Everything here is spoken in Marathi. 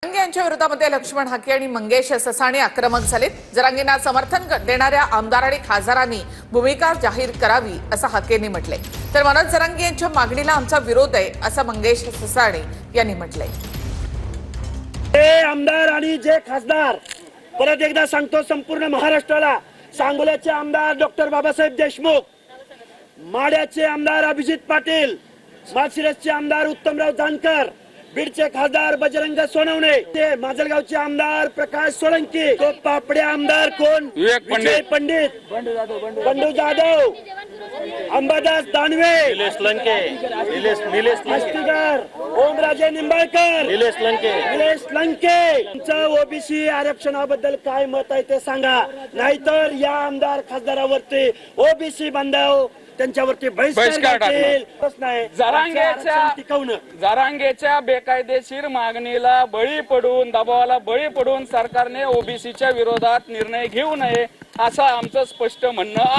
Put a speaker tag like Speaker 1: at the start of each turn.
Speaker 1: जरांगे यांच्या विरोधामध्ये लक्ष्मण हाके आणि मंगेश ससाणे आक्रमक झालेत। जरांगेंना समर्थन देणाऱ्या आमदार आणि खासदारांनी भूमिका जाहीर करावी असं हाकेंनी म्हटलंय, तर मनोज जरांगे यांच्या मागणीला आमचा विरोध आहे असं मंगेश ससाणे यांनी म्हटलंय।
Speaker 2: ते आमदार आणि जे खासदार, परत एकदा सांगतो संपूर्ण महाराष्ट्राला, सांगोल्याचे आमदार डॉक्टर बाबासाहेब देशमुख, माड्याचे आमदार अभिजित पाटील, माळशिरसचे आमदार उत्तमराव जानकर, बीडचे खासदार बजरंग सोनवणे, ते माजलगावचे आमदार प्रकाश सोळंकी, तो पापडे आमदार कोण विजय पंडित, बंडू जाधव, अंबादास दानवे,
Speaker 3: निलेश लंके,
Speaker 2: हस्तीकर, ओमराजे निंबाळकर,
Speaker 3: निलेश
Speaker 2: लंके, तुमचं ओबीसी आरक्षणाबद्दल काय मत आहे ते सांगा, नाहीतर या आमदार खासदारावरती ओबीसी बांधव त्यांच्यावरती बहिष्कार टाकेल।
Speaker 3: जरांगेच्या बेकायदेशीर मागणीला बळी पडून, दबावाला बळी पडून सरकारने ओबीसीच्या विरोधात निर्णय घेऊ नये असं आमचं स्पष्ट म्हणणं आहे।